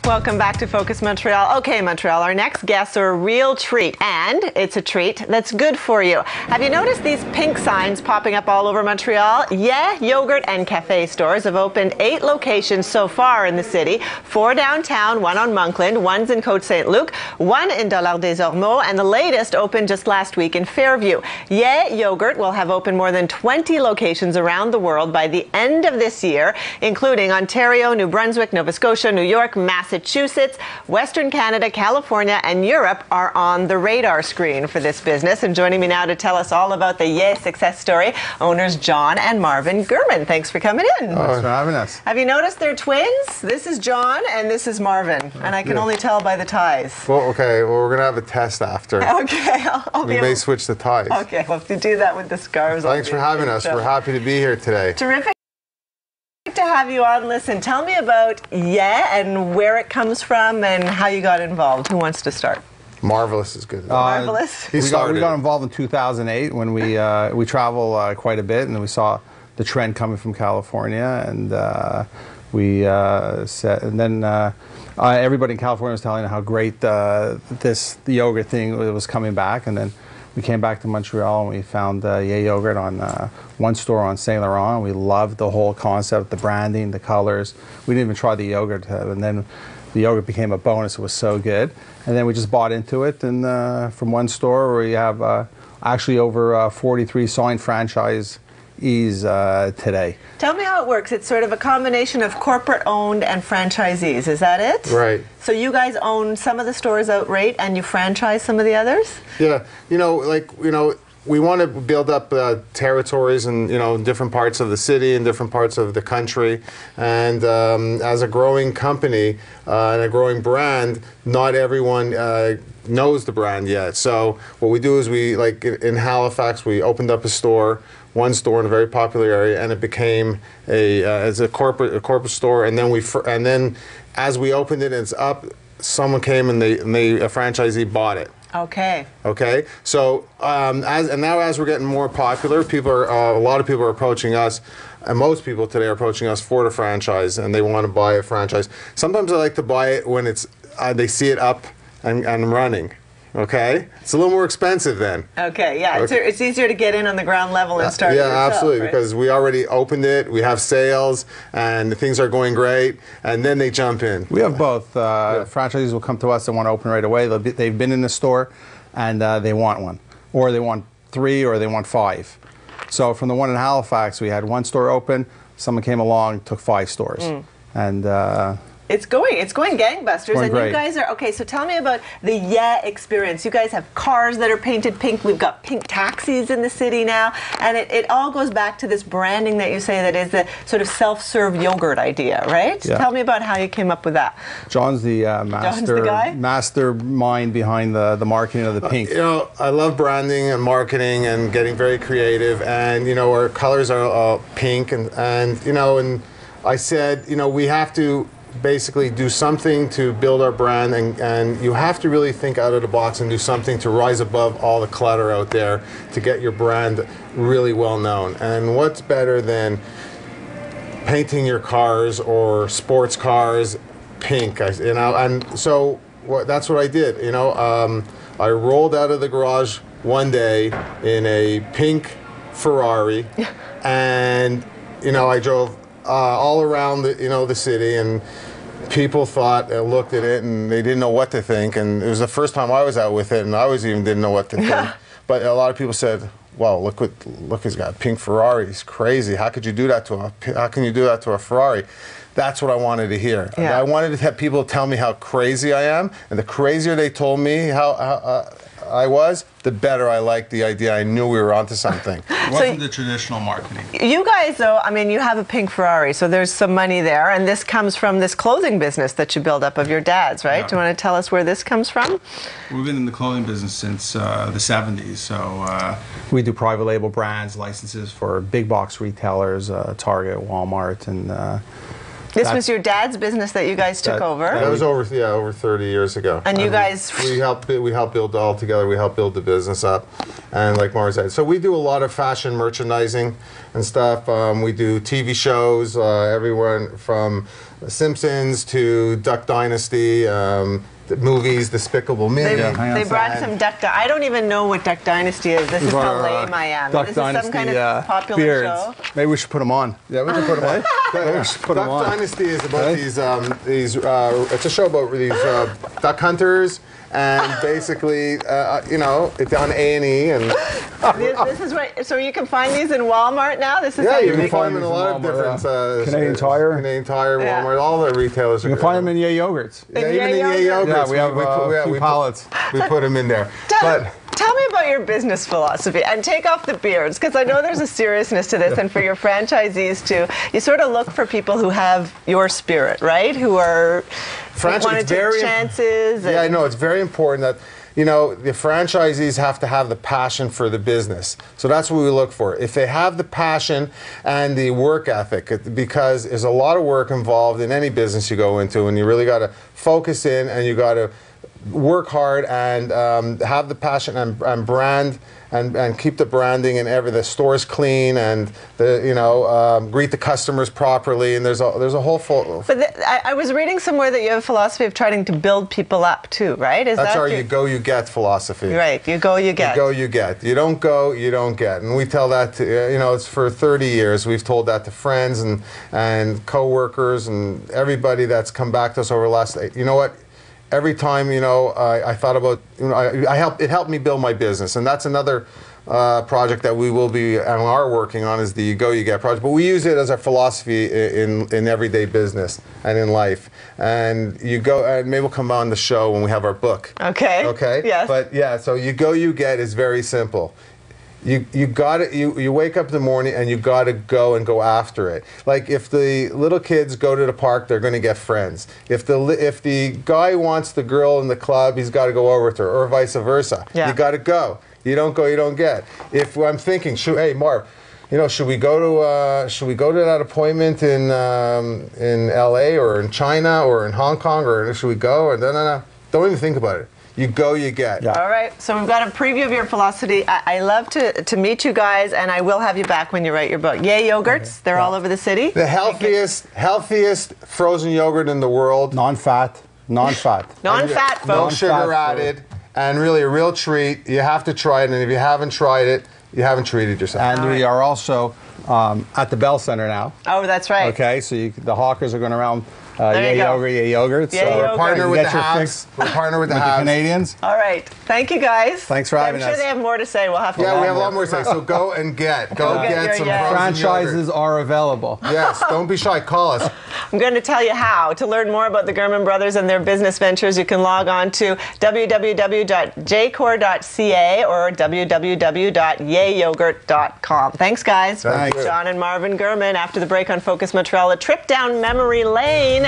Welcome back to Focus Montreal. Okay, Montreal, our next guests are a real treat, and it's a treat that's good for you. Have you noticed these pink signs popping up all over Montreal? Yeh Yogurt and Cafe stores have opened 8 locations so far in the city. 4 downtown, 1 on Monkland, 1's in Côte-Saint-Luc, 1 in Dollard-des-Ormeaux, and the latest opened just last week in Fairview. Yeh Yogurt will have opened more than 20 locations around the world by the end of this year, including Ontario, New Brunswick, Nova Scotia, New York, Massachusetts, Western Canada, California, and Europe are on the radar screen for this business. And joining me now to tell us all about the Yeh success story, owners John and Marvin Gurman. Thanks for coming in. Thanks for having us. Have you noticed they're twins? This is John and this is Marvin, and I can only tell by the ties. Well, okay. Well, we're gonna have a test after. Okay, we may switch the ties. Okay, well, if you do that with the scarves. Thanks for having us. We're happy to be here today. Terrific to have you on. Listen, tell me about Yeh and where it comes from and how you got involved. Who wants to start? Marvelous is good. Marvelous. We got involved in 2008 when we travel quite a bit, and we saw the trend coming from California, and everybody in California was telling how great the yogurt thing was coming back, and then we came back to Montreal and we found Yeh Yogurt on one store on Saint Laurent. We loved the whole concept, the branding, the colors. We didn't even try the yogurt, and then the yogurt became a bonus. It was so good, and then we just bought into it. And from one store, we have actually over 43 signed franchisees today. Tell me how it works. It's sort of a combination of corporate owned and franchisees. Is that it? Right. So you guys own some of the stores outright and you franchise some of the others? Yeah. We want to build up territories in different parts of the city and different parts of the country. And as a growing company and a growing brand, not everyone knows the brand yet. So what we do is in Halifax, we opened up one store in a very popular area, and it became as a corporate store. And then as we opened it, and it's up, someone came and a franchisee bought it. Okay. Okay. So now as we're getting more popular, a lot of people are approaching us, and most people today are approaching us for the franchise, and they want to buy a franchise. Sometimes I like to buy it when they see it up and running. Okay, it's a little more expensive then. Okay, yeah, okay. It's easier to get in on the ground level and start. Yeah, yourself, absolutely, right? Because we already opened it, we have sales, and things are going great, and then they jump in. We have both. Franchisees will come to us and want to open right away. They've been in the store, and they want one, or they want 3, or they want 5. So from the one in Halifax, we had 1 store open. Someone came along, took 5 stores, and. It's going gangbusters, and great. You guys are okay. So tell me about the Yeh experience. You guys have cars that are painted pink. We've got pink taxis in the city now, and it all goes back to this branding that you say that is the sort of self-serve yogurt idea, right? Yeah. Tell me about how you came up with that. John's the guy? mastermind behind the marketing of the pink. I love branding and marketing and getting very creative, and our colors are pink, and I said we have to basically do something to build our brand, and you have to really think out of the box and do something to rise above all the clutter out there to get your brand really well known. And what's better than painting your cars or sports cars pink? And so that's what I did. I rolled out of the garage one day in a pink Ferrari, and I drove all around the city, and people looked at it, and they didn't know what to think. And it was the first time I was out with it, and I even didn't know what to think. But a lot of people said, "Well, look, he's got a pink Ferrari. He's crazy. How can you do that to a Ferrari?" That's what I wanted to hear. Yeah. I wanted to have people tell me how crazy I am, and the crazier they told me how I was, the better I liked the idea. I knew we were onto something. It wasn't the traditional marketing. You guys, though, you have a pink Ferrari, so there's some money there, and this comes from this clothing business that you built up of your dad's, right? Yeah. Do you want to tell us where this comes from? We've been in the clothing business since the 70s, so... We do private label brands, licenses for big box retailers, Target, Walmart, and... This was your dad's business that you guys took over. That was over 30 years ago. And you guys... We helped build all together. We helped build the business up. And like Mara said, so we do a lot of fashion merchandising and stuff. We do TV shows, everyone from Simpsons to Duck Dynasty, the movies, Despicable Me. They brought some Duck Dynasty. I don't even know what Duck Dynasty is. This is how lame I am. Duck this Dynasty, is some kind of popular beards. show. Maybe we should put them on. Yeah, we can put them on. Duck Dynasty is about these. It's a show about these duck hunters, and basically, it's on A&E, and this is what. So you can find these in Walmart now. This is yeah, how you you can make find them in a lot of different Canadian Tire, Walmart, all the retailers. You can find them in Yeh Yogurts. Yeah, even in Yeh Yogurt. Yeah, we have a few pallets. We put them in there. Tell me about your business philosophy, and take off the beards, because I know there's a seriousness to this, and for your franchisees too. You sort of look for people who have your spirit, right? Who want to take chances. Yeah, I know. It's very important that, the franchisees have to have the passion for the business. So that's what we look for. If they have the passion and the work ethic, because there's a lot of work involved in any business you go into, and you really got to focus in, and you got to work hard and have the passion and brand and keep the branding and the stores clean, and greet the customers properly, and there's a whole full. But I was reading somewhere that you have a philosophy of trying to build people up too, right? That's our you go you get philosophy. Right, you go you get. You go you get. You don't go you don't get, and we tell that to it's for 30 years. We've told that to friends and coworkers and everybody that's come back to us over the last. You know what? Every time, I thought about, it helped me build my business, and that's another project that we will be and are working on, is the You Go You Get project. But we use it as our philosophy in everyday business and in life. And you go, and maybe we'll come on the show when we have our book. Okay. Okay. Yes. But yeah, so You Go You Get is very simple. You got it. You wake up in the morning and you got to go after it. Like if the little kids go to the park, they're going to get friends. If the guy wants the girl in the club, he's got to go over to her, or vice versa. Yeah. You got to go. You don't go, you don't get. If I'm thinking, hey Marv, should we go to that appointment in L.A. or in China or in Hong Kong, or should we go? Or no. Don't even think about it. You go, you get. Yeah. All right, so we've got a preview of your philosophy. I love to meet you guys, and I will have you back when you write your book. Yeh Yogurts, they're all over the city. The healthiest frozen yogurt in the world. Non-fat. Non-fat, folks. No sugar added, and really a real treat. You have to try it, and if you haven't tried it, you haven't treated yourself. And we are also at the Bell Center now. Oh, that's right. Okay, so the hawkers are going around. Yeh Yogurt. Yeh Yogurt. We're partnered with the Habs. We're partnered with the Canadians. All right. Thank you, guys. Thanks for having us. I'm sure they have more to say. We'll have to. Yeah, we have a lot more to say. So go and get. Go get some frozen franchises yogurt. are available. Yes. Don't be shy. Call us. I'm going to tell you how. To learn more about the Gurman brothers and their business ventures, you can log on to www.jcor.ca or www.yehyogurt.com. Thanks, guys. Thanks. John and Marvin Gurman. After the break on Focus Montreal, a trip down memory lane.